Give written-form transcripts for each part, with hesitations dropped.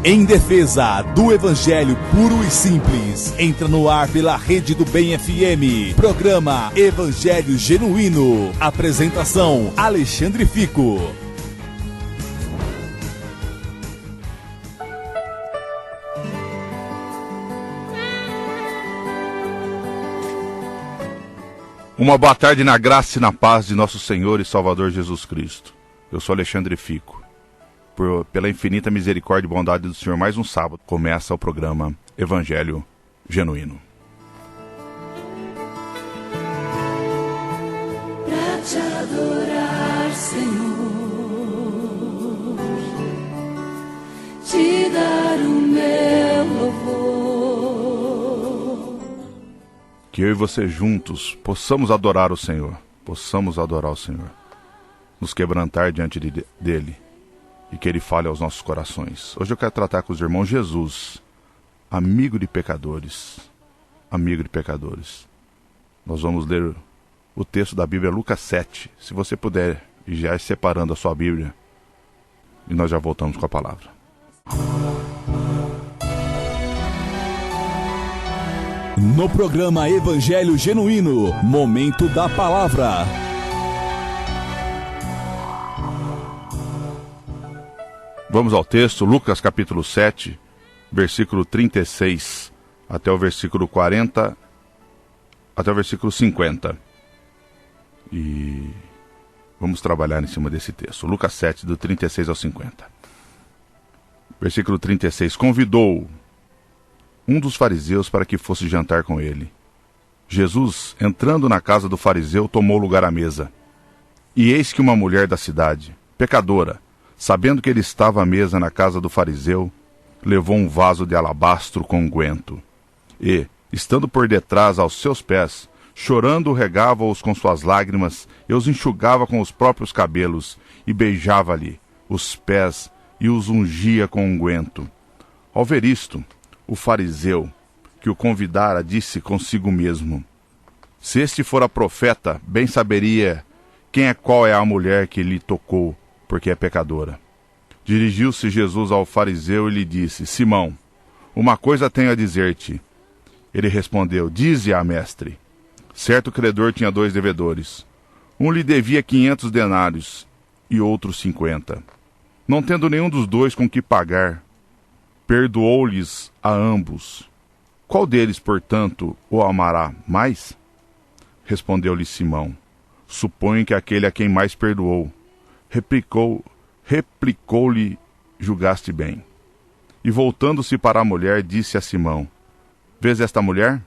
Em defesa do Evangelho puro e simples, entra no ar pela Rede do Bem FM. Programa Evangelho Genuíno. Apresentação: Alexandre Fico. Uma boa tarde na graça e na paz de nosso Senhor e Salvador Jesus Cristo. Eu sou Alexandre Fico. Pela infinita misericórdia e bondade do Senhor, mais um sábado começa o programa Evangelho Genuíno. Pra te adorar, Senhor, te dar o meu louvor. Que eu e você juntos possamos adorar o Senhor, nos quebrantar diante dele. E que Ele fale aos nossos corações. Hoje eu quero tratar com os irmãos Jesus, amigo de pecadores. Nós vamos ler o texto da Bíblia, Lucas 7. Se você puder, e já ir separando a sua Bíblia. E nós já voltamos com a palavra. No programa Evangelho Genuíno, momento da palavra. Vamos ao texto, Lucas capítulo 7, versículo 36, até o versículo 40, até o versículo 50. E vamos trabalhar em cima desse texto. Lucas 7, do 36 ao 50. Versículo 36. Convidou um dos fariseus para que fosse jantar com ele. Jesus, entrando na casa do fariseu, tomou lugar à mesa. E eis que uma mulher da cidade, pecadora, sabendo que ele estava à mesa na casa do fariseu, levou um vaso de alabastro com unguento. E, estando por detrás aos seus pés, chorando, regava-os com suas lágrimas, e os enxugava com os próprios cabelos, e beijava-lhe os pés, e os ungia com unguento. Ao ver isto, o fariseu, que o convidara, disse consigo mesmo: se este fora profeta, bem saberia qual é a mulher que lhe tocou, porque é pecadora. Dirigiu-se Jesus ao fariseu e lhe disse: Simão, uma coisa tenho a dizer-te. Ele respondeu: dize-a, mestre. Certo credor tinha 2 devedores. Um lhe devia 500 denários e outro 50. Não tendo nenhum dos 2 com que pagar, perdoou-lhes a ambos. Qual deles, portanto, o amará mais? Respondeu-lhe Simão: suponho que aquele a quem mais perdoou. Replicou-lhe: julgaste bem. E voltando-se para a mulher, disse a Simão: vês esta mulher?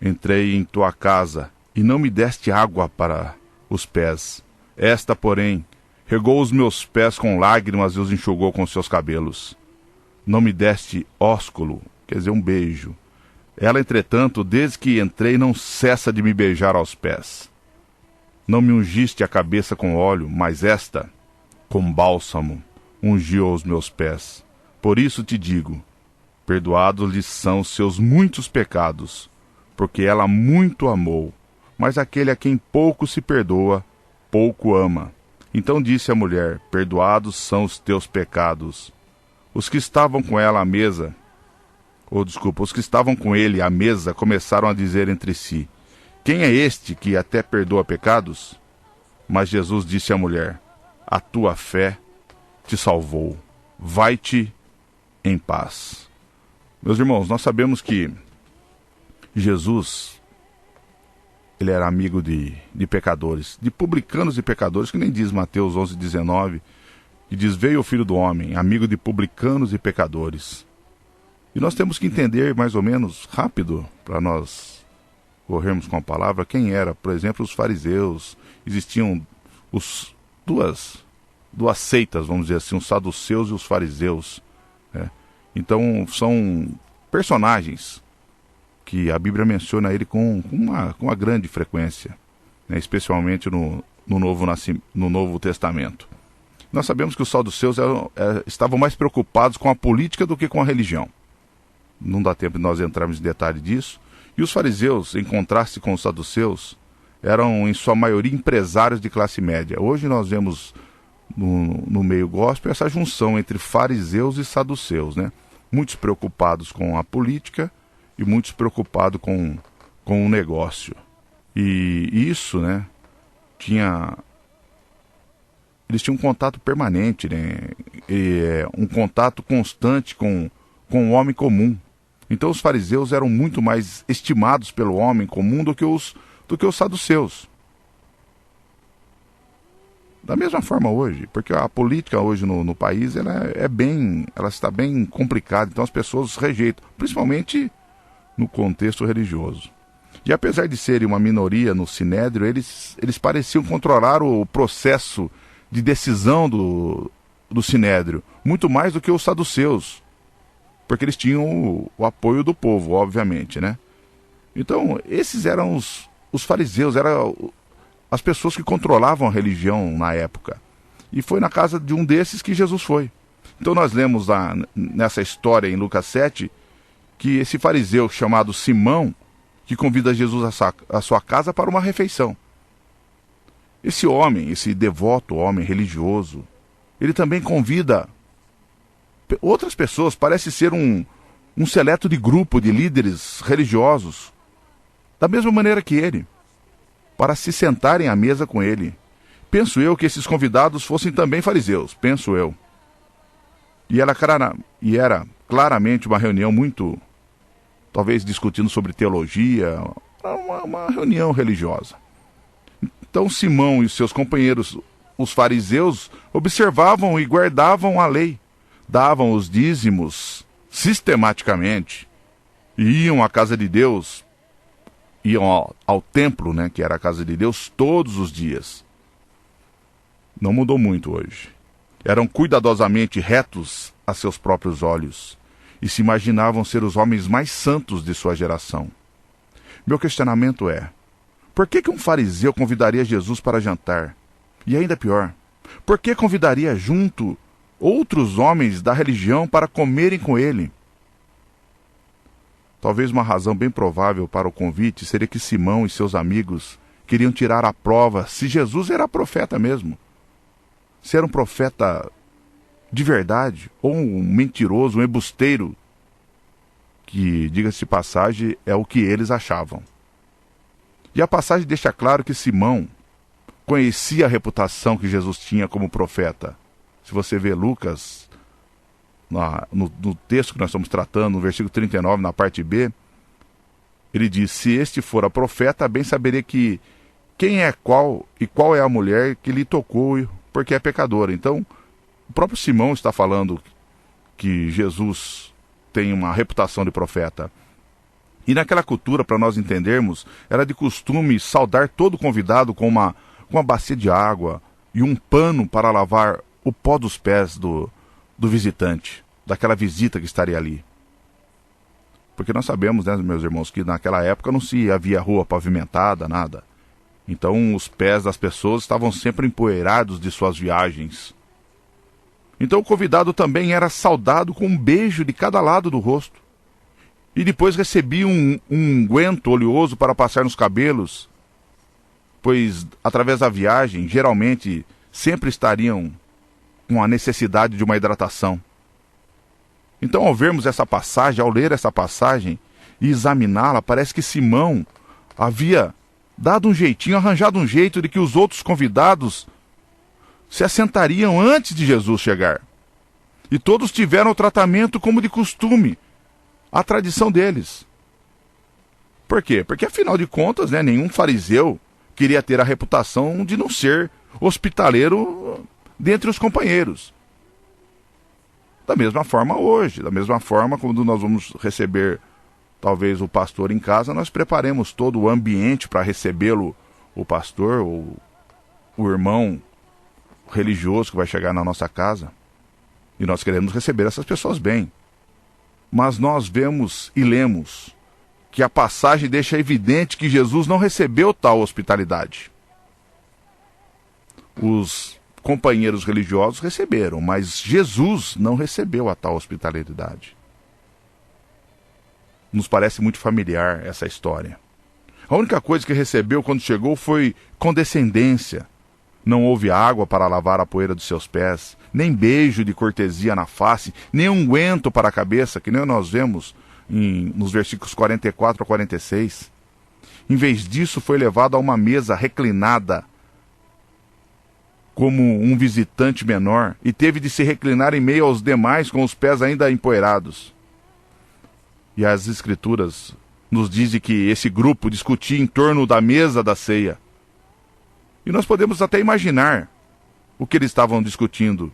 Entrei em tua casa, e não me deste água para os pés. Esta, porém, regou os meus pés com lágrimas e os enxugou com seus cabelos. Não me deste ósculo, quer dizer, um beijo. Ela, entretanto, desde que entrei, não cessa de me beijar aos pés. Não me ungiste a cabeça com óleo, mas esta, com bálsamo, ungiu os meus pés. Por isso te digo, perdoados-lhes são os seus muitos pecados, porque ela muito amou. Mas aquele a quem pouco se perdoa, pouco ama. Então disse a mulher: perdoados são os teus pecados. Os que estavam com ele à mesa começaram a dizer entre si: quem é este que até perdoa pecados? Mas Jesus disse à mulher: a tua fé te salvou. Vai-te em paz. Meus irmãos, nós sabemos que Jesus, ele era amigo de pecadores, de publicanos e pecadores, que nem diz Mateus 11:19, que diz: veio o Filho do Homem, amigo de publicanos e pecadores. E nós temos que entender mais ou menos rápido, para nós corrermos com a palavra, quem era, por exemplo, os fariseus. Existiam duas seitas, vamos dizer assim, os saduceus e os fariseus, né? Então são personagens que a Bíblia menciona ele com uma grande frequência, né? Especialmente no Novo Testamento. Nós sabemos que os saduceus estavam mais preocupados com a política do que com a religião. Não dá tempo de nós entrarmos em detalhe disso. E os fariseus, em contraste com os saduceus, eram em sua maioria empresários de classe média. Hoje nós vemos no meio gospel essa junção entre fariseus e saduceus, né? Muitos preocupados com a política e muitos preocupados com o negócio. E isso, né, eles tinham um contato permanente, né? Um contato constante com o homem comum. Então os fariseus eram muito mais estimados pelo homem comum do que os saduceus. Da mesma forma hoje, porque a política hoje no país ela está bem complicada, então as pessoas rejeitam, principalmente no contexto religioso. E apesar de serem uma minoria no Sinédrio, eles pareciam controlar o processo de decisão do Sinédrio, muito mais do que os saduceus, porque eles tinham o apoio do povo, obviamente, né? Então, esses eram os fariseus, eram as pessoas que controlavam a religião na época. E foi na casa de um desses que Jesus foi. Então nós lemos nessa história em Lucas 7, que esse fariseu chamado Simão, que convida Jesus à sua casa para uma refeição. Esse homem, esse devoto homem religioso, ele também convida outras pessoas, parece ser um seleto de grupo de líderes religiosos, da mesma maneira que ele, para se sentarem à mesa com ele. Penso eu que esses convidados fossem também fariseus, penso eu. E era claramente uma reunião muito, talvez discutindo sobre teologia, uma reunião religiosa. Então Simão e seus companheiros, os fariseus, observavam e guardavam a lei, davam os dízimos sistematicamente, e iam à casa de Deus, iam ao templo, né, que era a casa de Deus, todos os dias. Não mudou muito hoje. Eram cuidadosamente retos a seus próprios olhos e se imaginavam ser os homens mais santos de sua geração. Meu questionamento é: por que um fariseu convidaria Jesus para jantar? E ainda pior, por que convidaria junto outros homens da religião para comerem com ele? Talvez uma razão bem provável para o convite seria que Simão e seus amigos queriam tirar à prova se Jesus era profeta mesmo. Se era um profeta de verdade ou um mentiroso, um embusteiro, que, diga-se de passagem, é o que eles achavam. E a passagem deixa claro que Simão conhecia a reputação que Jesus tinha como profeta. Se você vê Lucas, no texto que nós estamos tratando, no versículo 39, na parte B, ele diz: se este fora profeta, bem saberia que quem é qual e qual é a mulher que lhe tocou, porque é pecadora. Então, o próprio Simão está falando que Jesus tem uma reputação de profeta. E naquela cultura, para nós entendermos, era de costume saudar todo convidado com uma bacia de água e um pano para lavar o pó dos pés do visitante, daquela visita que estaria ali. Porque nós sabemos, né, meus irmãos, que naquela época não se havia rua pavimentada, nada. Então os pés das pessoas estavam sempre empoeirados de suas viagens. Então o convidado também era saudado com um beijo de cada lado do rosto. E depois recebia um unguento oleoso para passar nos cabelos, pois através da viagem, geralmente, sempre estariam com a necessidade de uma hidratação. Então, ao vermos essa passagem, ao ler essa passagem e examiná-la, parece que Simão havia dado um jeitinho, arranjado um jeito de que os outros convidados se assentariam antes de Jesus chegar. E todos tiveram o tratamento como de costume, a tradição deles. Por quê? Porque, afinal de contas, né, nenhum fariseu queria ter a reputação de não ser hospitaleiro dentre os companheiros. Da mesma forma hoje, da mesma forma quando nós vamos receber talvez o pastor em casa, nós preparemos todo o ambiente para recebê-lo, o pastor ou o irmão religioso que vai chegar na nossa casa. E nós queremos receber essas pessoas bem. Mas nós vemos e lemos que a passagem deixa evidente que Jesus não recebeu tal hospitalidade. Os companheiros religiosos receberam, mas Jesus não recebeu a tal hospitalidade. Nos parece muito familiar essa história. A única coisa que recebeu quando chegou foi condescendência, Não houve água para lavar a poeira dos seus pés, nem beijo de cortesia na face, nem unguento para a cabeça, que nem nós vemos nos versículos 44 a 46. Em vez disso, foi levado a uma mesa reclinada, como um visitante menor, e teve de se reclinar em meio aos demais com os pés ainda empoeirados. E as Escrituras nos dizem que esse grupo discutia em torno da mesa da ceia. E nós podemos até imaginar o que eles estavam discutindo.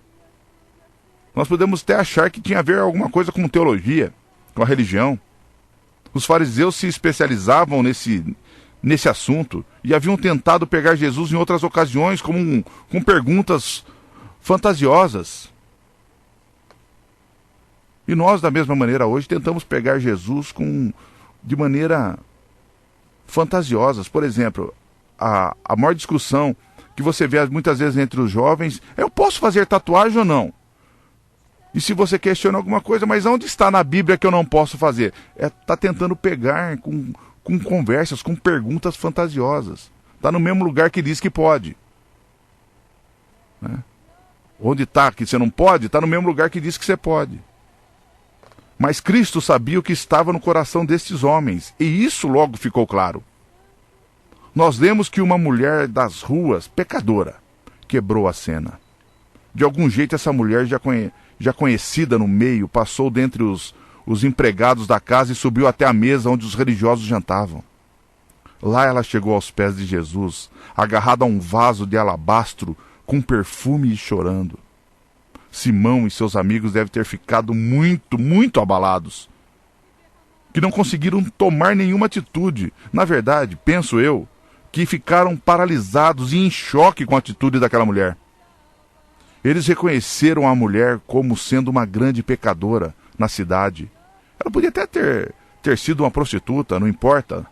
Nós podemos até achar que tinha a ver alguma coisa com teologia, com a religião. Os fariseus se especializavam nesse assunto e haviam tentado pegar Jesus em outras ocasiões com perguntas fantasiosas. E nós, da mesma maneira, hoje tentamos pegar Jesus de maneira fantasiosas. Por exemplo, a maior discussão que você vê muitas vezes entre os jovens é: eu posso fazer tatuagem ou não? E se você questiona alguma coisa, mas onde está na Bíblia que eu não posso fazer? Está tentando pegar com conversas, com perguntas fantasiosas. Está no mesmo lugar que diz que pode. Né? Onde está que você não pode, está no mesmo lugar que diz que você pode. Mas Cristo sabia o que estava no coração destes homens, e isso logo ficou claro. Nós lemos que uma mulher das ruas, pecadora, quebrou a cena. De algum jeito essa mulher, já conhecida no meio, passou dentre os empregados da casa e subiu até a mesa onde os religiosos jantavam. Lá ela chegou aos pés de Jesus, agarrada a um vaso de alabastro com perfume e chorando. Simão e seus amigos devem ter ficado muito, muito abalados, que não conseguiram tomar nenhuma atitude. Na verdade, penso eu, que ficaram paralisados e em choque com a atitude daquela mulher. Eles reconheceram a mulher como sendo uma grande pecadora na cidade. Ela podia até ter sido uma prostituta, não importa.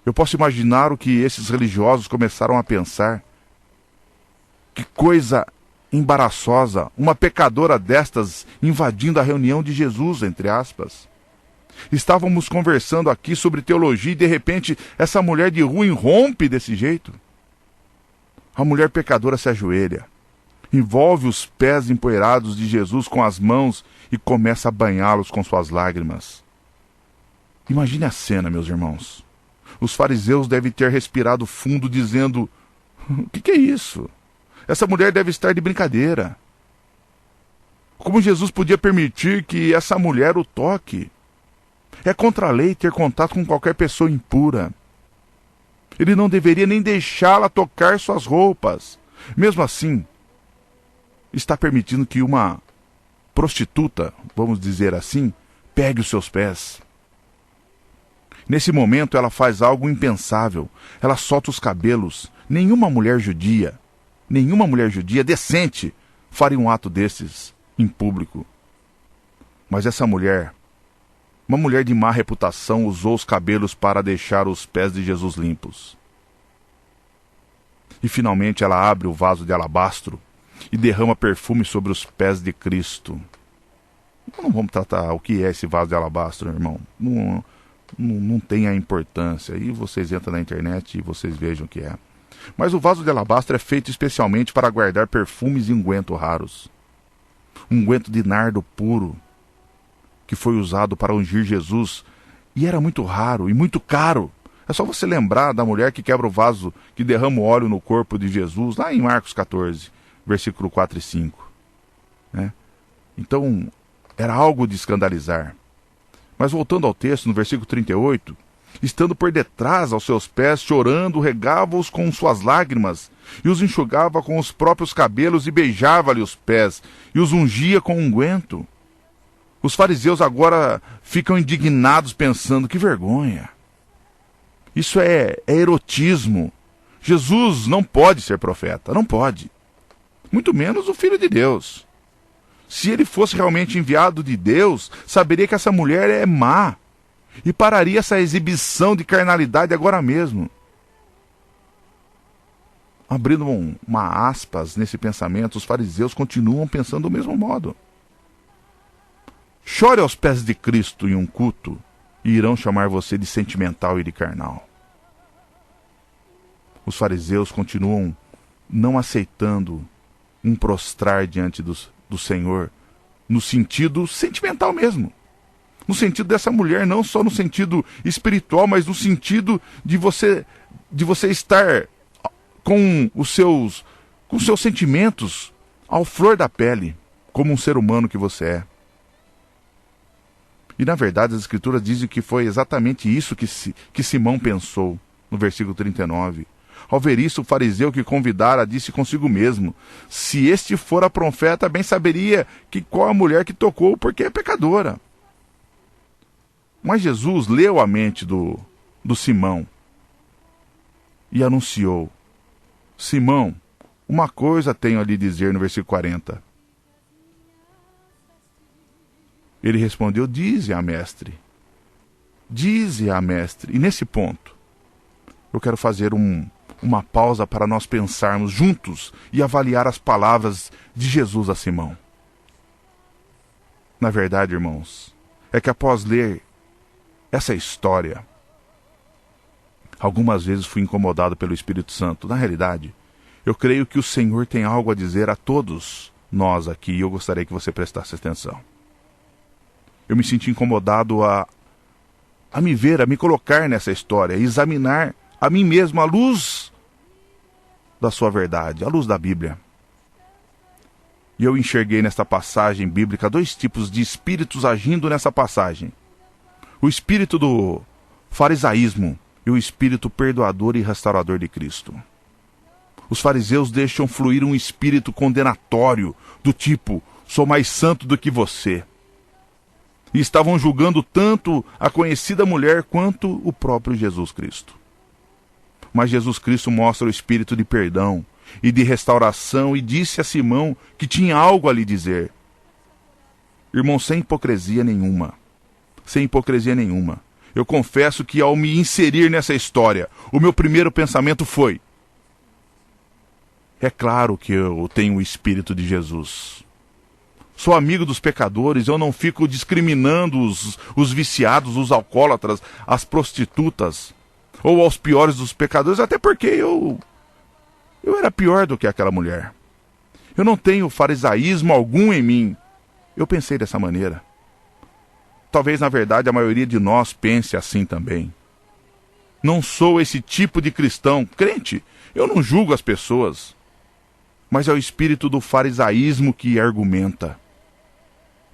Eu posso imaginar o que esses religiosos começaram a pensar. Que coisa embaraçosa, uma pecadora destas invadindo a reunião de Jesus, entre aspas. Estávamos conversando aqui sobre teologia e de repente essa mulher de rua irrompe desse jeito. A mulher pecadora se ajoelha, envolve os pés empoeirados de Jesus com as mãos e começa a banhá-los com suas lágrimas. Imagine a cena, meus irmãos. Os fariseus devem ter respirado fundo dizendo: o que é isso? Essa mulher deve estar de brincadeira. Como Jesus podia permitir que essa mulher o toque? É contra a lei ter contato com qualquer pessoa impura. Ele não deveria nem deixá-la tocar suas roupas. Mesmo assim, está permitindo que uma prostituta, vamos dizer assim, pegue os seus pés. Nesse momento ela faz algo impensável. Ela solta os cabelos. Nenhuma mulher judia decente faria um ato desses em público. Mas essa mulher, uma mulher de má reputação, usou os cabelos para deixar os pés de Jesus limpos. E finalmente ela abre o vaso de alabastro e derrama perfume sobre os pés de Cristo. Não vamos tratar o que é esse vaso de alabastro, irmão. Não tem a importância. Aí vocês entram na internet e vocês vejam o que é. Mas o vaso de alabastro é feito especialmente para guardar perfumes e unguento raros. Unguento de nardo puro, que foi usado para ungir Jesus, e era muito raro e muito caro. É só você lembrar da mulher que quebra o vaso, que derrama o óleo no corpo de Jesus, lá em Marcos 14, versículo 4 e 5. Né? Então, era algo de escandalizar. Mas voltando ao texto, no versículo 38, estando por detrás aos seus pés, chorando, regava-os com suas lágrimas, e os enxugava com os próprios cabelos, e beijava-lhe os pés, e os ungia com unguento. Os fariseus agora ficam indignados, pensando: que vergonha! Isso é erotismo. Jesus não pode ser profeta, não pode. Muito menos o Filho de Deus. Se ele fosse realmente enviado de Deus, saberia que essa mulher é má, e pararia essa exibição de carnalidade agora mesmo. Abrindo uma aspas nesse pensamento, os fariseus continuam pensando do mesmo modo. Chore aos pés de Cristo em um culto, e irão chamar você de sentimental e de carnal. Os fariseus continuam não aceitando um prostrar diante do Senhor, no sentido sentimental mesmo. No sentido dessa mulher, não só no sentido espiritual, mas no sentido de você estar com os seus sentimentos ao flor da pele, como um ser humano que você é. E na verdade as Escrituras dizem que foi exatamente isso que Simão pensou, no versículo 39. Ao ver isso, o fariseu que convidara disse consigo mesmo: se este fora profeta, bem saberia que qual a mulher que tocou, porque é pecadora. Mas Jesus leu a mente do Simão e anunciou: Simão, uma coisa tenho a lhe dizer, no versículo 40. Ele respondeu: dize-a, mestre. Dize-a, mestre. E nesse ponto, eu quero fazer uma pausa para nós pensarmos juntos e avaliar as palavras de Jesus a Simão. Na verdade, irmãos, é que após ler essa história, algumas vezes fui incomodado pelo Espírito Santo. Na realidade, eu creio que o Senhor tem algo a dizer a todos nós aqui, e eu gostaria que você prestasse atenção. Eu me senti incomodado a me ver, a me colocar nessa história, a examinar a mim mesmo à luz da sua verdade, à luz da Bíblia. E eu enxerguei nesta passagem bíblica dois tipos de espíritos agindo nessa passagem. O espírito do farisaísmo e o espírito perdoador e restaurador de Cristo. Os fariseus deixam fluir um espírito condenatório, do tipo: sou mais santo do que você. E estavam julgando tanto a conhecida mulher quanto o próprio Jesus Cristo. Mas Jesus Cristo mostra o espírito de perdão e de restauração e disse a Simão que tinha algo a lhe dizer. Irmão, sem hipocrisia nenhuma. Sem hipocrisia nenhuma. Eu confesso que ao me inserir nessa história, o meu primeiro pensamento foi: é claro que eu tenho o espírito de Jesus. Sou amigo dos pecadores, eu não fico discriminando os viciados, os alcoólatras, as prostitutas, ou aos piores dos pecadores, até porque eu era pior do que aquela mulher. Eu não tenho farisaísmo algum em mim. Eu pensei dessa maneira. Talvez, na verdade, a maioria de nós pense assim também. Não sou esse tipo de cristão, crente. Eu não julgo as pessoas. Mas é o espírito do farisaísmo que argumenta.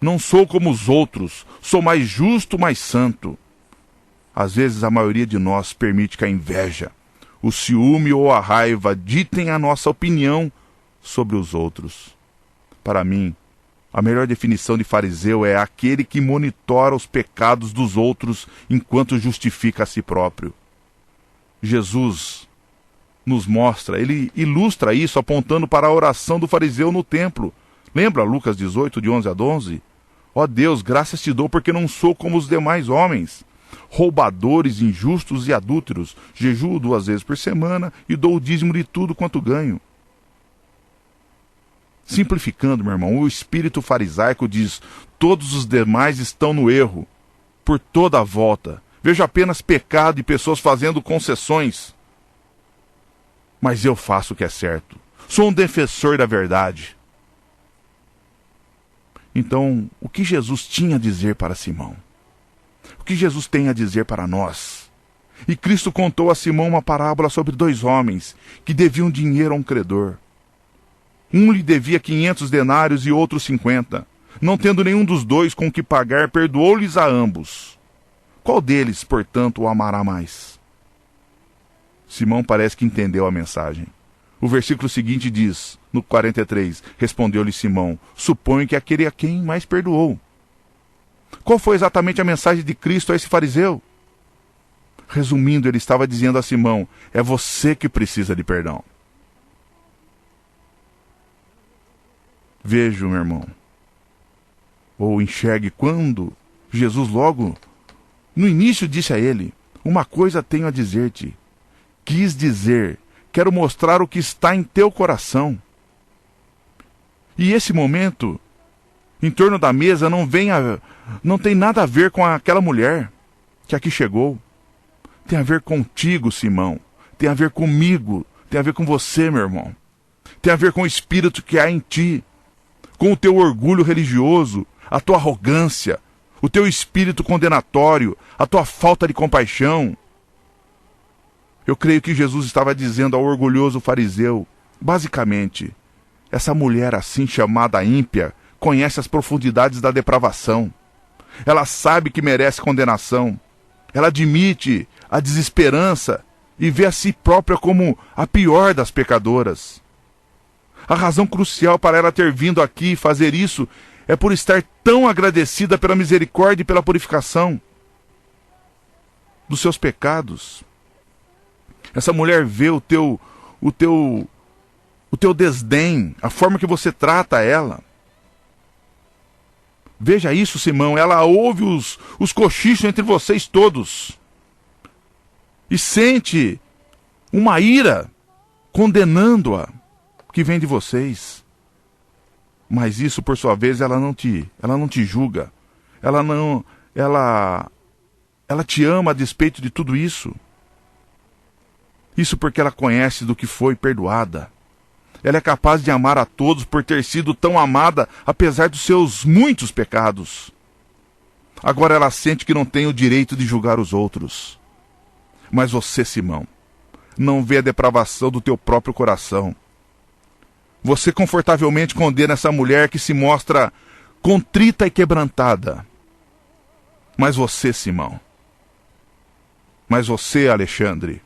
Não sou como os outros, sou mais justo, mais santo. Às vezes a maioria de nós permite que a inveja, o ciúme ou a raiva ditem a nossa opinião sobre os outros. Para mim, a melhor definição de fariseu é aquele que monitora os pecados dos outros enquanto justifica a si próprio. Jesus nos mostra, ele ilustra isso apontando para a oração do fariseu no templo. Lembra Lucas 18, de 11 a 12? Ó Deus, graças te dou porque não sou como os demais homens, roubadores, injustos e adúlteros. Jejuo 2 vezes por semana e dou o dízimo de tudo quanto ganho. Simplificando, meu irmão, o espírito farisaico diz: todos os demais estão no erro, por toda a volta. Vejo apenas pecado e pessoas fazendo concessões. Mas eu faço o que é certo. Sou um defensor da verdade. Então, o que Jesus tinha a dizer para Simão? O que Jesus tem a dizer para nós? E Cristo contou a Simão uma parábola sobre 2 homens que deviam dinheiro a um credor. Um lhe devia 500 denários e outro 50. Não tendo nenhum dos dois com que pagar, perdoou-lhes a ambos. Qual deles, portanto, o amará mais? Simão parece que entendeu a mensagem. O versículo seguinte diz, no 43, respondeu-lhe Simão: suponho que aquele a quem mais perdoou. Qual foi exatamente a mensagem de Cristo a esse fariseu? Resumindo, ele estava dizendo a Simão: é você que precisa de perdão. Veja, meu irmão, ou enxergue quando Jesus logo no início disse a ele: uma coisa tenho a dizer-te. Quis dizer, quero mostrar o que está em teu coração. E esse momento, em torno da mesa, não tem nada a ver com aquela mulher que aqui chegou. Tem a ver contigo, Simão. Tem a ver comigo. Tem a ver com você, meu irmão. Tem a ver com o espírito que há em ti, com o teu orgulho religioso, a tua arrogância, o teu espírito condenatório, a tua falta de compaixão. Eu creio que Jesus estava dizendo ao orgulhoso fariseu, basicamente, essa mulher assim chamada ímpia conhece as profundidades da depravação. Ela sabe que merece condenação. Ela admite a desesperança e vê a si própria como a pior das pecadoras. A razão crucial para ela ter vindo aqui fazer isso é por estar tão agradecida pela misericórdia e pela purificação dos seus pecados. Essa mulher vê o teu desdém, a forma que você trata ela. Veja isso, Simão, ela ouve os cochichos entre vocês todos e sente uma ira condenando-a que vem de vocês. Mas isso, por sua vez, ela não te julga. Ela te ama a despeito de tudo isso. Isso porque ela conhece do que foi perdoada. Ela é capaz de amar a todos por ter sido tão amada, apesar dos seus muitos pecados. Agora ela sente que não tem o direito de julgar os outros. Mas você, Simão, não vê a depravação do teu próprio coração. Você confortavelmente condena essa mulher que se mostra contrita e quebrantada. Mas você, Simão, mas você, Alexandre,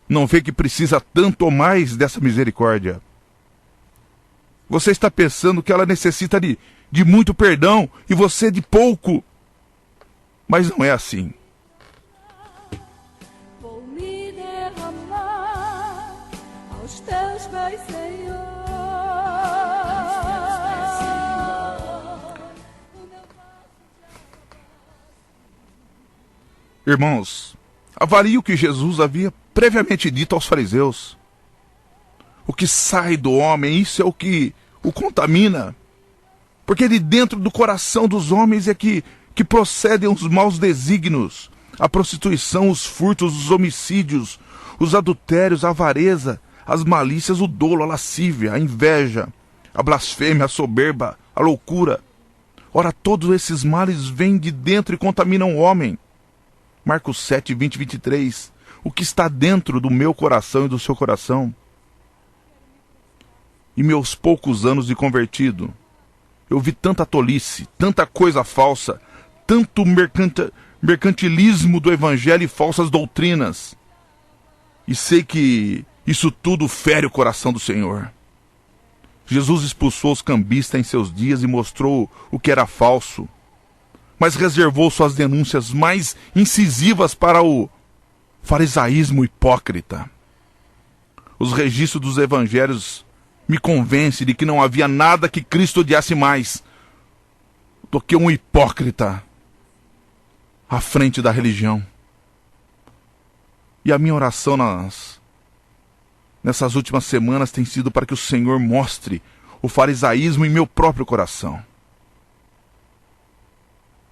não vê que precisa tanto ou mais dessa misericórdia. Você está pensando que ela necessita de muito perdão e você de pouco. Mas não é assim. Vou me derramar aos teus pés, Senhor. Irmãos, avalie o que Jesus havia previamente dito aos fariseus. O que sai do homem, isso é o que o contamina. Porque de dentro do coração dos homens é que procedem os maus desígnios, a prostituição, os furtos, os homicídios, os adultérios, a avareza, as malícias, o dolo, a lascívia, a inveja, a blasfêmia, a soberba, a loucura. Ora, todos esses males vêm de dentro e contaminam o homem. Marcos 7, 20 e 23. O que está dentro do meu coração e do seu coração? Em meus poucos anos de convertido, eu vi tanta tolice, tanta coisa falsa, tanto mercantilismo do evangelho e falsas doutrinas. E sei que isso tudo fere o coração do Senhor. Jesus expulsou os cambistas em seus dias e mostrou o que era falso, mas reservou suas denúncias mais incisivas para o farisaísmo hipócrita. Os registros dos evangelhos me convencem de que não havia nada que Cristo odiasse mais do que um hipócrita à frente da religião. E a minha oração nessas últimas semanas tem sido para que o Senhor mostre o farisaísmo em meu próprio coração.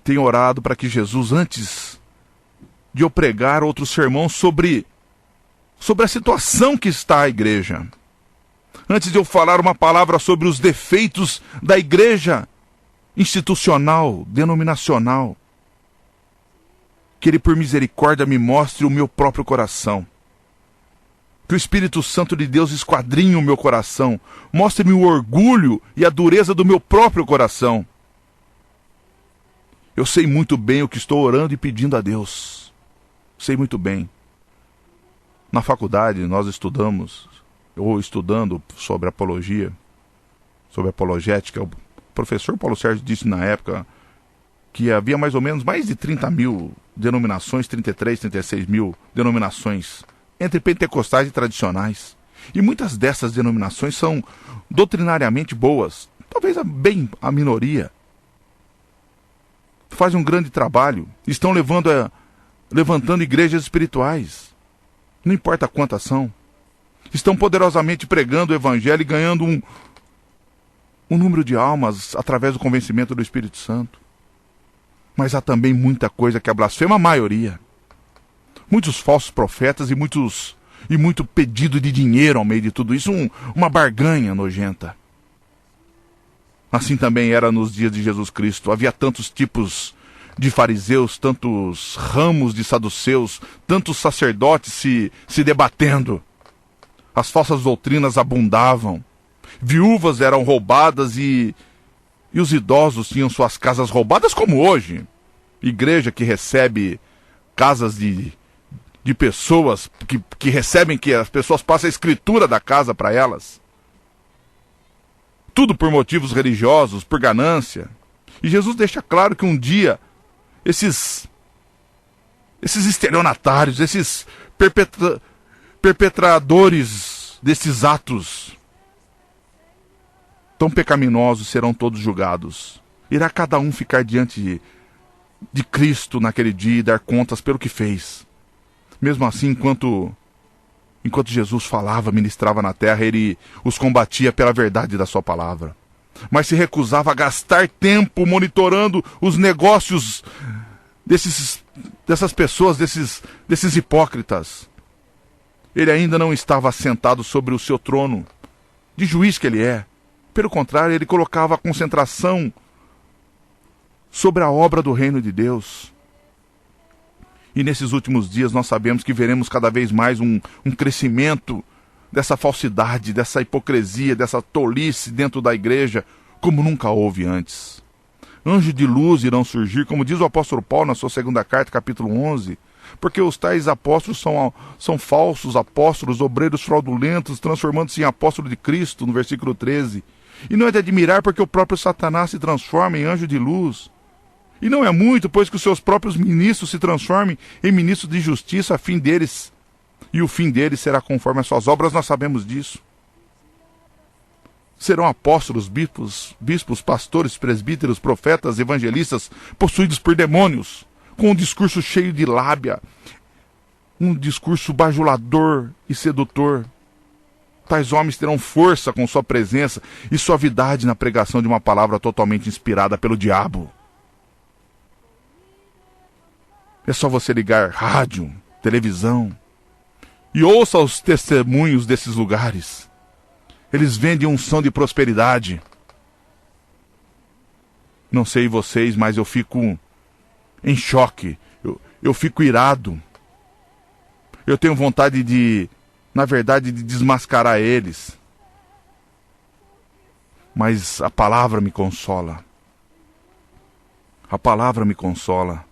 Tenho orado para que Jesus, antes de eu pregar outro sermão sobre a situação que está a igreja, antes de eu falar uma palavra sobre os defeitos da igreja institucional, denominacional, que Ele, por misericórdia, me mostre o meu próprio coração. Que o Espírito Santo de Deus esquadrinhe o meu coração, mostre-me o orgulho e a dureza do meu próprio coração. Eu sei muito bem o que estou orando e pedindo a Deus. Sei muito bem. Na faculdade nós estudando sobre apologia, sobre apologética. O professor Paulo Sérgio disse na época que havia mais ou menos mais de 30 mil denominações, 33, 36 mil denominações, entre pentecostais e tradicionais. E muitas dessas denominações são doutrinariamente boas, talvez bem a minoria. Fazem um grande trabalho, estão levantando igrejas espirituais, não importa quantas são. Estão poderosamente pregando o evangelho e ganhando um número de almas através do convencimento do Espírito Santo. Mas há também muita coisa que é blasfema, a maioria. Muitos falsos profetas e muitos e muito pedido de dinheiro ao meio de tudo isso, uma barganha nojenta. Assim também era nos dias de Jesus Cristo. Havia tantos tipos de fariseus, tantos ramos de saduceus, tantos sacerdotes se debatendo. As falsas doutrinas abundavam. Viúvas eram roubadas e os idosos tinham suas casas roubadas como hoje. Igreja que recebe casas de pessoas, que recebem que as pessoas passem a escritura da casa para elas. Tudo por motivos religiosos, por ganância. E Jesus deixa claro que um dia esses estelionatários, esses perpetradores desses atos tão pecaminosos serão todos julgados. Irá cada um ficar diante de Cristo naquele dia e dar contas pelo que fez. Mesmo assim, enquanto Jesus falava, ministrava na terra, ele os combatia pela verdade da sua palavra. Mas se recusava a gastar tempo monitorando os negócios dessas pessoas, desses hipócritas. Ele ainda não estava assentado sobre o seu trono de juiz que ele é. Pelo contrário, ele colocava a concentração sobre a obra do reino de Deus. E nesses últimos dias nós sabemos que veremos cada vez mais um crescimento dessa falsidade, dessa hipocrisia, dessa tolice dentro da igreja, como nunca houve antes. Anjos de luz irão surgir, como diz o apóstolo Paulo na sua segunda carta, capítulo 11, porque os tais apóstolos são falsos apóstolos, obreiros fraudulentos, transformando-se em apóstolo de Cristo, no versículo 13. E não é de admirar porque o próprio Satanás se transforma em anjo de luz. E não é muito, pois que os seus próprios ministros se transformem em ministros de justiça, a fim deles, e o fim deles será conforme as suas obras, nós sabemos disso. Serão apóstolos, bispos, pastores, presbíteros, profetas, evangelistas, possuídos por demônios, com um discurso cheio de lábia, um discurso bajulador e sedutor. Tais homens terão força com sua presença e suavidade na pregação de uma palavra totalmente inspirada pelo diabo. É só você ligar rádio, televisão e ouça os testemunhos desses lugares. Eles vendem unção de prosperidade. Não sei vocês, mas eu fico em choque. Eu fico irado. Eu tenho vontade na verdade, de desmascarar eles. Mas a palavra me consola. A palavra me consola.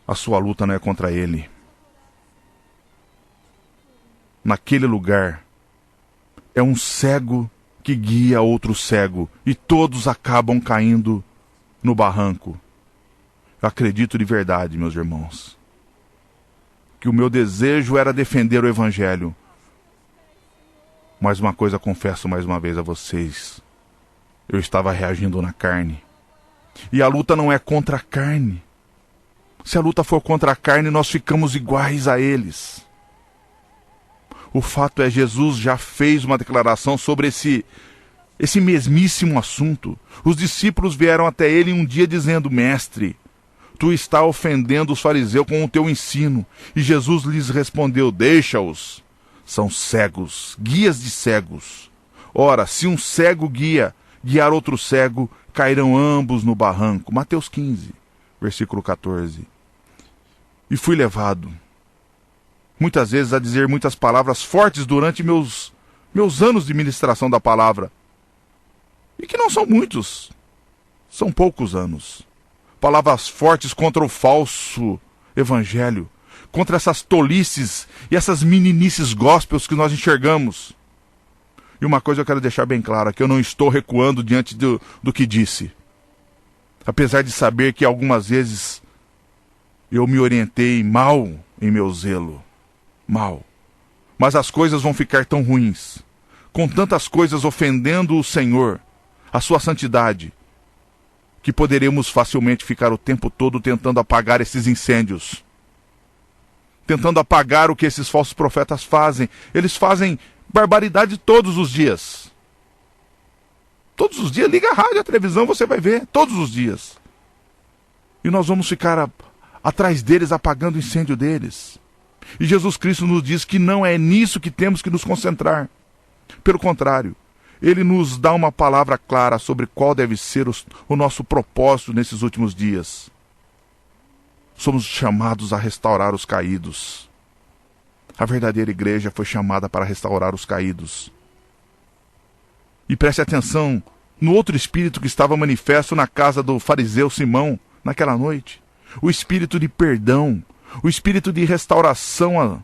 A sua luta não é contra ele. Naquele lugar, é um cego que guia outro cego, e todos acabam caindo no barranco. Eu acredito de verdade, meus irmãos, que o meu desejo era defender o Evangelho. Mas uma coisa confesso mais uma vez a vocês. Eu estava reagindo na carne. E a luta não é contra a carne. Se a luta for contra a carne, nós ficamos iguais a eles. O fato é, Jesus já fez uma declaração sobre esse mesmíssimo assunto. Os discípulos vieram até ele um dia dizendo: Mestre, tu está ofendendo os fariseus com o teu ensino. E Jesus lhes respondeu: Deixa-os. São cegos, guias de cegos. Ora, se um cego guiar outro cego, cairão ambos no barranco. Mateus 15, versículo 14. E fui levado, muitas vezes, a dizer muitas palavras fortes durante meus anos de ministração da palavra. E que não são muitos, são poucos anos. Palavras fortes contra o falso evangelho, contra essas tolices e essas meninices gospels que nós enxergamos. E uma coisa eu quero deixar bem clara, que eu não estou recuando diante do que disse. Apesar de saber que algumas vezes eu me orientei mal em meu zelo. Mal. Mas as coisas vão ficar tão ruins, com tantas coisas ofendendo o Senhor, a sua santidade, que poderemos facilmente ficar o tempo todo tentando apagar esses incêndios. Tentando apagar o que esses falsos profetas fazem. Eles fazem barbaridade todos os dias. Todos os dias. Liga a rádio, a televisão, você vai ver. Todos os dias. E nós vamos ficar atrás deles, apagando o incêndio deles. E Jesus Cristo nos diz que não é nisso que temos que nos concentrar. Pelo contrário, Ele nos dá uma palavra clara sobre qual deve ser o nosso propósito nesses últimos dias. Somos chamados a restaurar os caídos. A verdadeira igreja foi chamada para restaurar os caídos. E preste atenção no outro espírito que estava manifesto na casa do fariseu Simão naquela noite. O espírito de perdão, o espírito de restauração.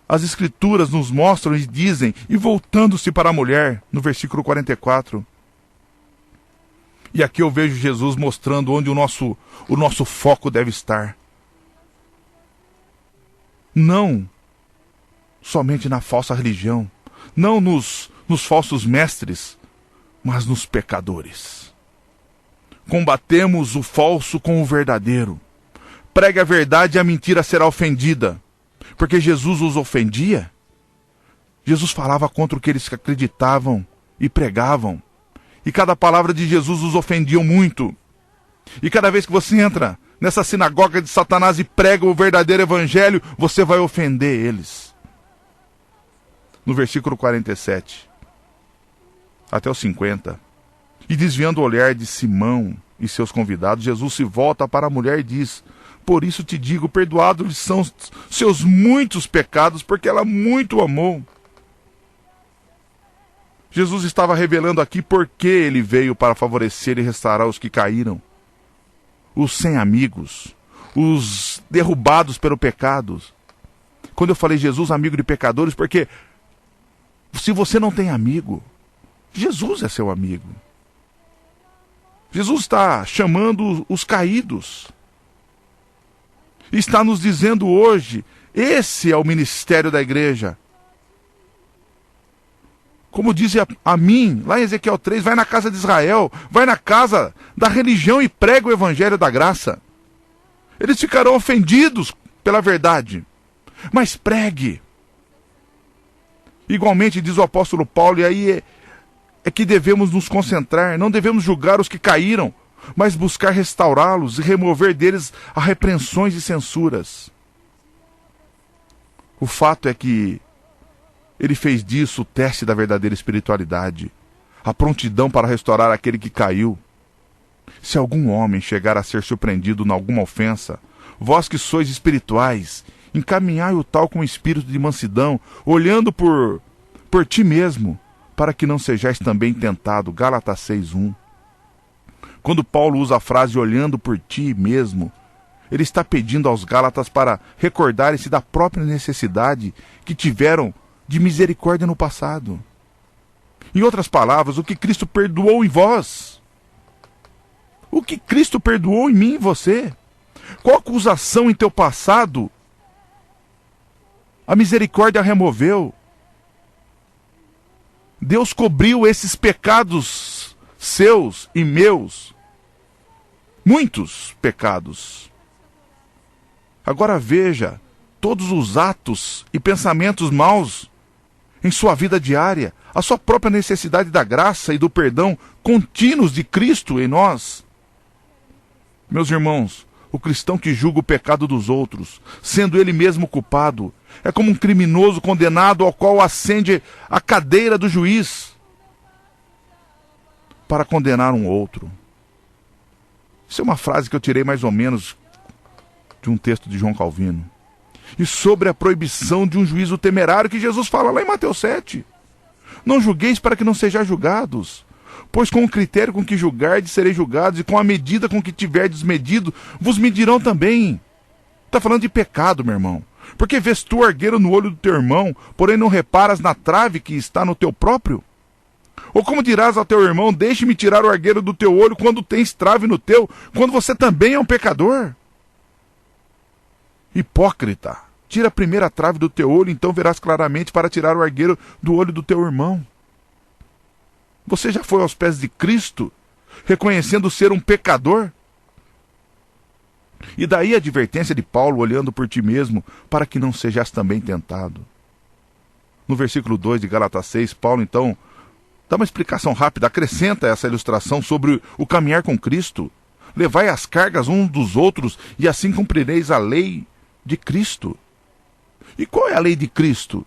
As escrituras nos mostram e dizem, e voltando-se para a mulher, no versículo 44. E aqui eu vejo Jesus mostrando onde o nosso foco deve estar. Não somente na falsa religião, não nos falsos mestres, mas nos pecadores. Combatemos o falso com o verdadeiro. Pregue a verdade e a mentira será ofendida. Porque Jesus os ofendia. Jesus falava contra o que eles acreditavam e pregavam. E cada palavra de Jesus os ofendiam muito. E cada vez que você entra nessa sinagoga de Satanás e prega o verdadeiro evangelho, você vai ofender eles. No versículo 47 até o 50. E desviando o olhar de Simão e seus convidados, Jesus se volta para a mulher e diz: por isso te digo, perdoados são seus muitos pecados, porque ela muito amou. Jesus estava revelando aqui por que ele veio para favorecer e restaurar os que caíram. Os sem amigos, os derrubados pelo pecado. Quando eu falei Jesus, amigo de pecadores, porque se você não tem amigo, Jesus é seu amigo. Jesus está chamando os caídos. Está nos dizendo hoje, esse é o ministério da igreja. Como diz a mim, lá em Ezequiel 3, vai na casa de Israel, vai na casa da religião e prega o evangelho da graça. Eles ficarão ofendidos pela verdade, mas pregue. Igualmente diz o apóstolo Paulo, e aí é que devemos nos concentrar, não devemos julgar os que caíram, mas buscar restaurá-los e remover deles as repreensões e censuras. O fato é que ele fez disso o teste da verdadeira espiritualidade, a prontidão para restaurar aquele que caiu. Se algum homem chegar a ser surpreendido em alguma ofensa, vós que sois espirituais, encaminhai o tal com espírito de mansidão, olhando por ti mesmo, para que não sejais também tentado. Gálatas 6:1. Quando Paulo usa a frase olhando por ti mesmo, ele está pedindo aos Gálatas para recordarem-se da própria necessidade que tiveram de misericórdia no passado. Em outras palavras, o que Cristo perdoou em vós. O que Cristo perdoou em mim e você. Qual acusação em teu passado a misericórdia removeu? Deus cobriu esses pecados seus e meus. Muitos pecados. Agora veja todos os atos e pensamentos maus em sua vida diária, a sua própria necessidade da graça e do perdão contínuos de Cristo em nós. Meus irmãos, o cristão que julga o pecado dos outros, sendo ele mesmo culpado, é como um criminoso condenado ao qual acende a cadeira do juiz para condenar um outro. Isso é uma frase que eu tirei mais ou menos de um texto de João Calvino. E sobre a proibição de um juízo temerário que Jesus fala lá em Mateus 7. Não julgueis para que não sejais julgados, pois com o critério com que julgardes sereis julgados, e com a medida com que tiverdes medido, vos medirão também. Está falando de pecado, meu irmão. Porque vês tu argueiro no olho do teu irmão, porém não reparas na trave que está no teu próprio? Ou como dirás ao teu irmão, deixe-me tirar o argueiro do teu olho quando tens trave no teu, quando você também é um pecador? Hipócrita, tira a primeira trave do teu olho, então verás claramente para tirar o argueiro do olho do teu irmão. Você já foi aos pés de Cristo, reconhecendo ser um pecador? E daí a advertência de Paulo, olhando por ti mesmo, para que não sejas também tentado. No versículo 2 de Gálatas 6, Paulo então dá uma explicação rápida, acrescenta essa ilustração sobre o caminhar com Cristo. levai as cargas uns dos outros, e assim cumprireis a lei de Cristo. E qual é a lei de Cristo?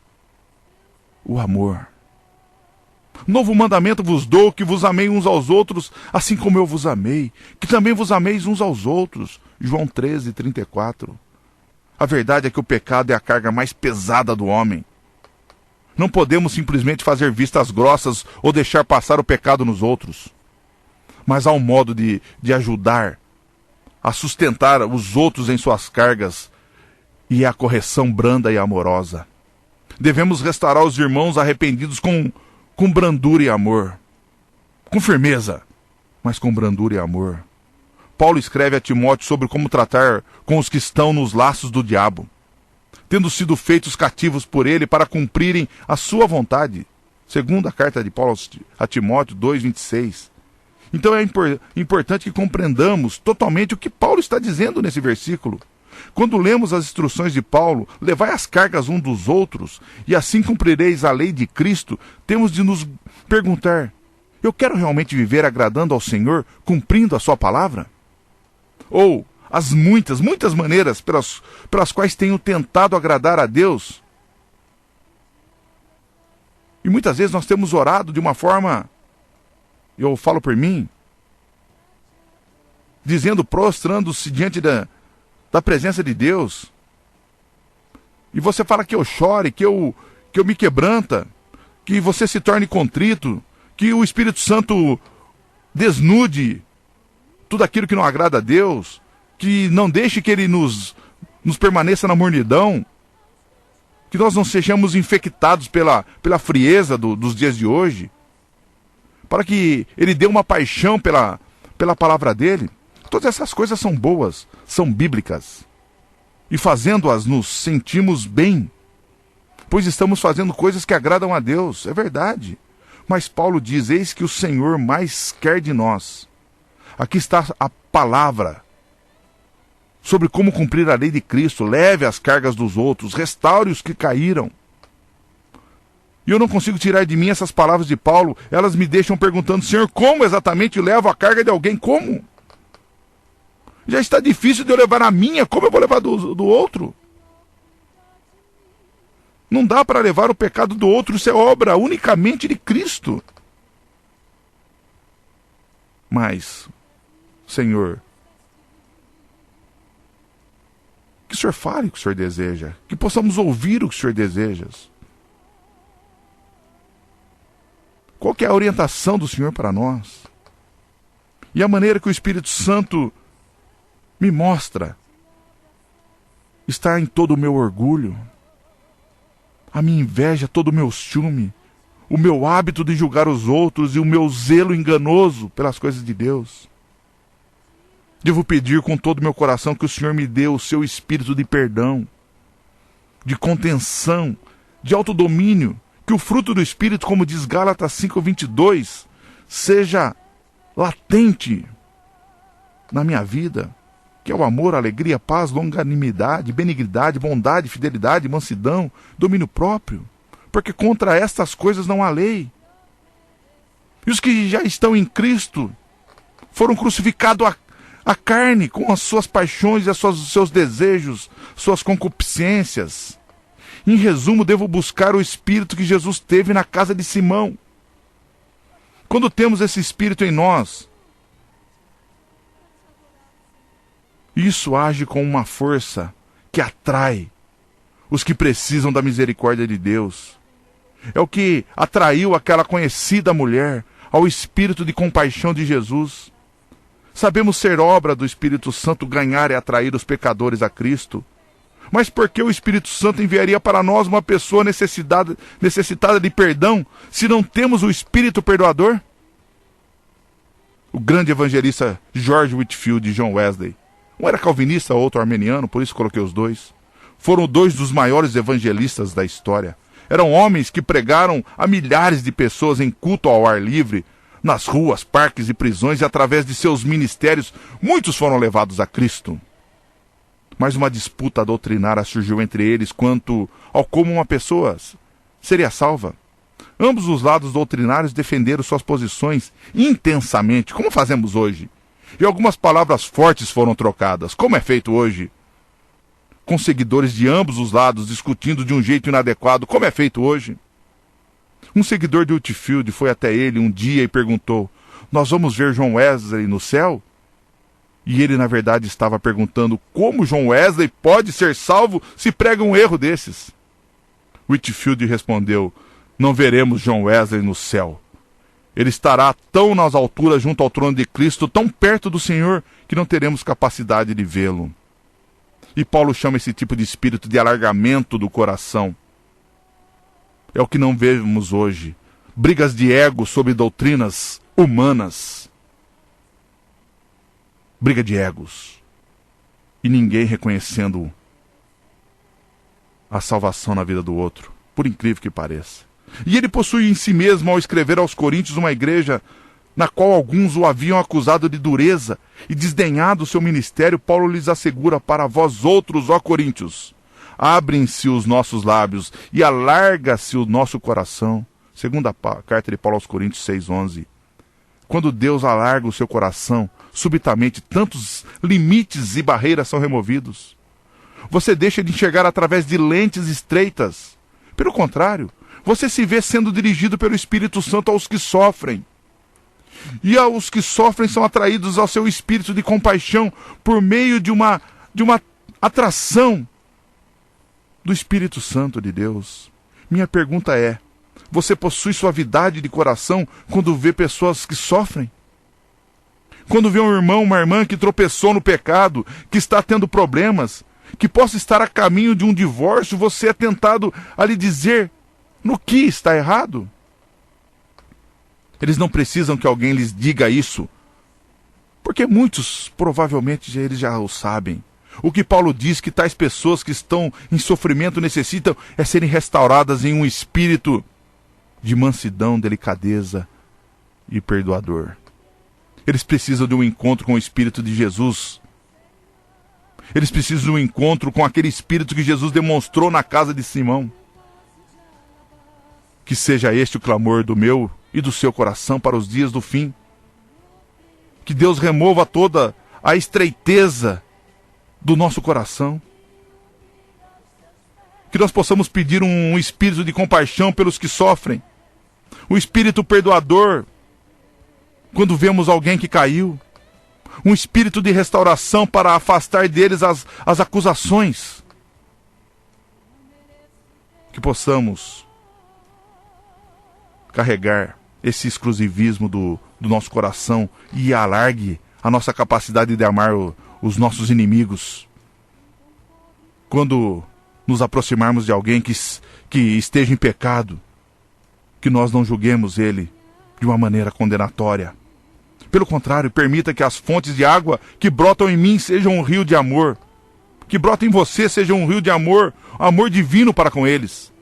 O amor. Novo mandamento vos dou, que vos amei uns aos outros, assim como eu vos amei, que também vos ameis uns aos outros. João 13:34. A verdade é que o pecado é a carga mais pesada do homem. Não podemos simplesmente fazer vistas grossas ou deixar passar o pecado nos outros. Mas há um modo de ajudar a sustentar os outros em suas cargas, e é a correção branda e amorosa. Devemos restaurar os irmãos arrependidos com brandura e amor. Com firmeza, mas com brandura e amor. Paulo escreve a Timóteo sobre como tratar com os que estão nos laços do diabo, tendo sido feitos cativos por ele para cumprirem a sua vontade. Segunda carta de Paulo a Timóteo 2:26. Então é importante que compreendamos totalmente o que Paulo está dizendo nesse versículo. Quando lemos as instruções de Paulo, levai as cargas uns dos outros, e assim cumprireis a lei de Cristo, temos de nos perguntar: eu quero realmente viver agradando ao Senhor, cumprindo a sua palavra? Ou as muitas maneiras pelas quais tenho tentado agradar a Deus? E muitas vezes nós temos orado de uma forma, eu falo por mim, dizendo, prostrando-se diante da presença de Deus. E você fala que eu chore, que eu me quebranta, que você se torne contrito, que o Espírito Santo desnude tudo aquilo que não agrada a Deus, que não deixe que ele nos permaneça na mornidão, que nós não sejamos infectados pela frieza dos dias de hoje, para que ele dê uma paixão pela palavra dele. Todas essas coisas são boas, são bíblicas. E fazendo-as nos sentimos bem, pois estamos fazendo coisas que agradam a Deus, é verdade. Mas Paulo diz, eis que o Senhor mais quer de nós. Aqui está a palavra sobre como cumprir a lei de Cristo. Leve as cargas dos outros, restaure os que caíram. E eu não consigo tirar de mim essas palavras de Paulo. Elas me deixam perguntando, Senhor, como exatamente eu levo a carga de alguém? Como? Já está difícil de eu levar a minha, como eu vou levar do outro? Não dá para levar o pecado do outro, isso é obra unicamente de Cristo. Mas, Senhor, que o Senhor fale o que o Senhor deseja, que possamos ouvir o que o Senhor deseja. Qual que é a orientação do Senhor para nós? E a maneira que o Espírito Santo me mostra está em todo o meu orgulho, a minha inveja, todo o meu ciúme, o meu hábito de julgar os outros e o meu zelo enganoso pelas coisas de Deus. Devo pedir com todo o meu coração que o Senhor me dê o seu espírito de perdão, de contenção, de autodomínio, que o fruto do Espírito, como diz Gálatas 5:22, seja latente na minha vida, que é o amor, alegria, paz, longanimidade, benignidade, bondade, fidelidade, mansidão, domínio próprio, porque contra estas coisas não há lei. E os que já estão em Cristo foram crucificados a carne com as suas paixões e os seus desejos, suas concupiscências. Em resumo, devo buscar o Espírito que Jesus teve na casa de Simão. Quando temos esse Espírito em nós, isso age com uma força que atrai os que precisam da misericórdia de Deus. É o que atraiu aquela conhecida mulher ao Espírito de compaixão de Jesus. Sabemos ser obra do Espírito Santo ganhar e atrair os pecadores a Cristo. Mas por que o Espírito Santo enviaria para nós uma pessoa necessitada de perdão, se não temos o Espírito perdoador? O grande evangelista George Whitefield e John Wesley, um era calvinista, outro armeniano, por isso coloquei os dois, foram dois dos maiores evangelistas da história. Eram homens que pregaram a milhares de pessoas em culto ao ar livre, nas ruas, parques e prisões, e através de seus ministérios, muitos foram levados a Cristo. Mas uma disputa doutrinária surgiu entre eles quanto ao como uma pessoa seria salva. Ambos os lados doutrinários defenderam suas posições intensamente, como fazemos hoje. E algumas palavras fortes foram trocadas, como é feito hoje. Com seguidores de ambos os lados discutindo de um jeito inadequado, como é feito hoje. Um seguidor de Whitefield foi até ele um dia e perguntou: nós vamos ver John Wesley no céu? E ele, na verdade, estava perguntando como John Wesley pode ser salvo se prega um erro desses. Whitefield respondeu: não veremos John Wesley no céu. Ele estará tão nas alturas junto ao trono de Cristo, tão perto do Senhor, que não teremos capacidade de vê-lo. E Paulo chama esse tipo de espírito de alargamento do coração. É o que não vemos hoje. Brigas de ego sobre doutrinas humanas. Briga de egos. E ninguém reconhecendo a salvação na vida do outro, por incrível que pareça. E ele possui em si mesmo, ao escrever aos Coríntios, uma igreja na qual alguns o haviam acusado de dureza e desdenhado o seu ministério. Paulo lhes assegura: para vós outros, ó Coríntios, abrem-se os nossos lábios e alarga-se o nosso coração. Segunda carta de Paulo aos Coríntios 6:11. Quando Deus alarga o seu coração, subitamente tantos limites e barreiras são removidos. Você deixa de enxergar através de lentes estreitas. Pelo contrário, você se vê sendo dirigido pelo Espírito Santo aos que sofrem. E aos que sofrem são atraídos ao seu espírito de compaixão por meio de uma atração do Espírito Santo de Deus. Minha pergunta é: você possui suavidade de coração quando vê pessoas que sofrem? Quando vê um irmão, uma irmã que tropeçou no pecado, que está tendo problemas, que possa estar a caminho de um divórcio, você é tentado a lhe dizer no que está errado? Eles não precisam que alguém lhes diga isso, porque muitos, provavelmente, eles já o sabem. O que Paulo diz que tais pessoas que estão em sofrimento necessitam é serem restauradas em um espírito de mansidão, delicadeza e perdoador. Eles precisam de um encontro com o Espírito de Jesus. Eles precisam de um encontro com aquele Espírito que Jesus demonstrou na casa de Simão. Que seja este o clamor do meu e do seu coração para os dias do fim. Que Deus remova toda a estreiteza do nosso coração. Que nós possamos pedir um espírito de compaixão pelos que sofrem. Um espírito perdoador quando vemos alguém que caiu. Um espírito de restauração para afastar deles as acusações. Que possamos carregar esse exclusivismo do nosso coração e alargue a nossa capacidade de amar os nossos inimigos. Quando nos aproximarmos de alguém que esteja em pecado, que nós não julguemos ele de uma maneira condenatória. Pelo contrário, permita que as fontes de água que brotam em mim sejam um rio de amor. Que brota em você seja um rio de amor, amor divino para com eles.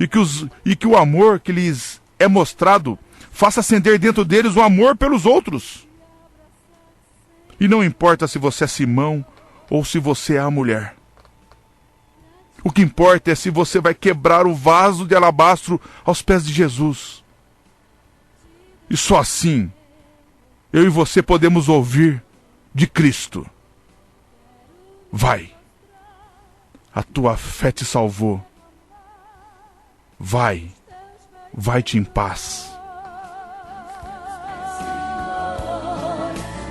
E que o amor que lhes é mostrado faça acender dentro deles o amor pelos outros. E não importa se você é Simão ou se você é a mulher. O que importa é se você vai quebrar o vaso de alabastro aos pés de Jesus. E só assim, eu e você podemos ouvir de Cristo: vai, a tua fé te salvou. Vai-te em paz.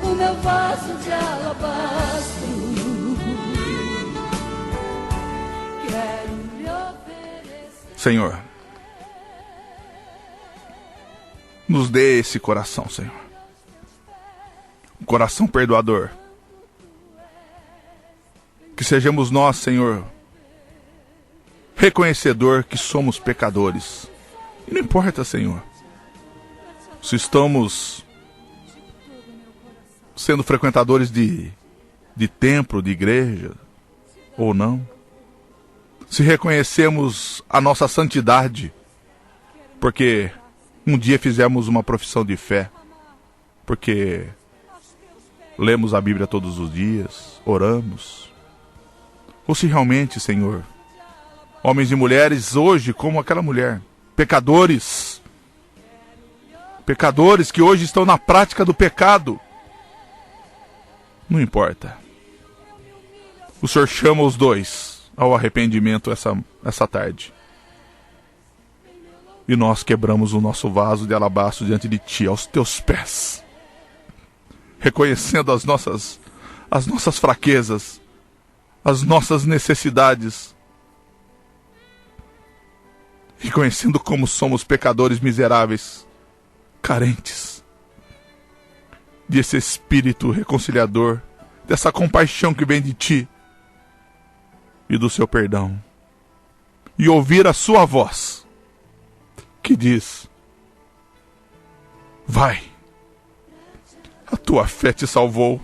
O meu vaso de alabastro, quero lhe oferecer. Senhor, nos dê esse coração, Senhor. Um coração perdoador. Que sejamos nós, Senhor, reconhecedor que somos pecadores. E não importa, Senhor, se estamos sendo frequentadores de templo, de igreja, ou não. Se reconhecemos a nossa santidade, porque um dia fizemos uma profissão de fé, porque lemos a Bíblia todos os dias, oramos. Ou se realmente, Senhor, homens e mulheres hoje, como aquela mulher, pecadores que hoje estão na prática do pecado, Não importa. O Senhor chama os dois ao arrependimento essa tarde. E nós quebramos o nosso vaso de alabastro diante de Ti, aos Teus pés. Reconhecendo as nossas fraquezas, as nossas necessidades. Reconhecendo como somos pecadores miseráveis, carentes desse Espírito reconciliador, dessa compaixão que vem de Ti e do Seu perdão. E ouvir a Sua voz, que diz: vai, a tua fé te salvou,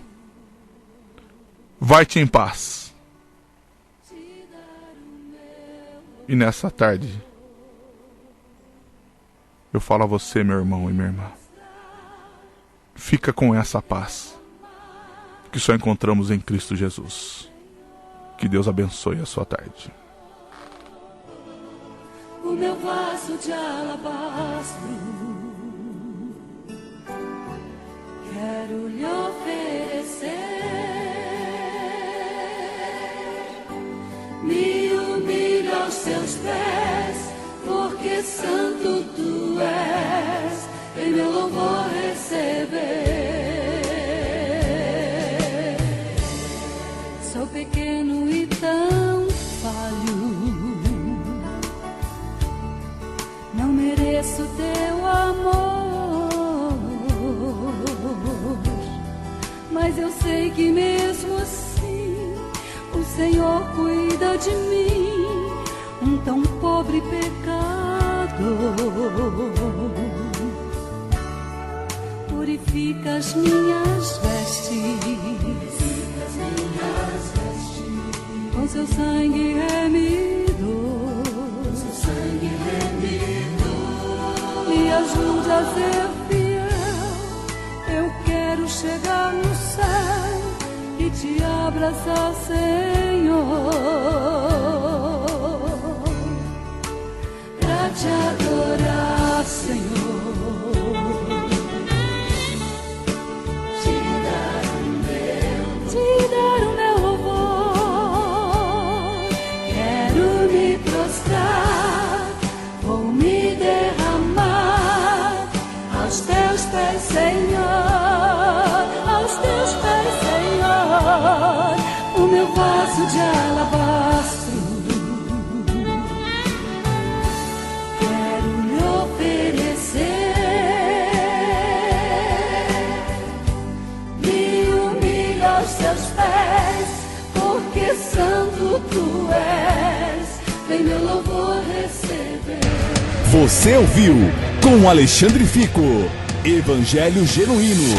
vai-te em paz. E nessa tarde, eu falo a você, meu irmão e minha irmã, fica com essa paz que só encontramos em Cristo Jesus. Que Deus abençoe a sua tarde. O meu vaso de alabastro, quero lhe oferecer. Me humilho aos seus pés, porque santo tu és, em meu louvor receber. Sou pequeno e tão falho, não mereço teu amor, mas eu sei que mesmo assim o Senhor cuida de mim, um tão pobre pecador. Purifica as minhas vestes, com seu sangue remido, me ajude a ser fiel. Eu quero chegar no céu e te abraçar, Senhor, pra te adorar, Senhor. Te dar o meu louvor. Quero me prostrar, vou me derramar aos teus pés, Senhor, aos teus pés, Senhor. O meu vaso de alabastro, quero lhe oferecer. Seus pés, porque santo tu és, vem meu louvor receber. Você ouviu com Alexandre Fico, Evangelho Genuíno.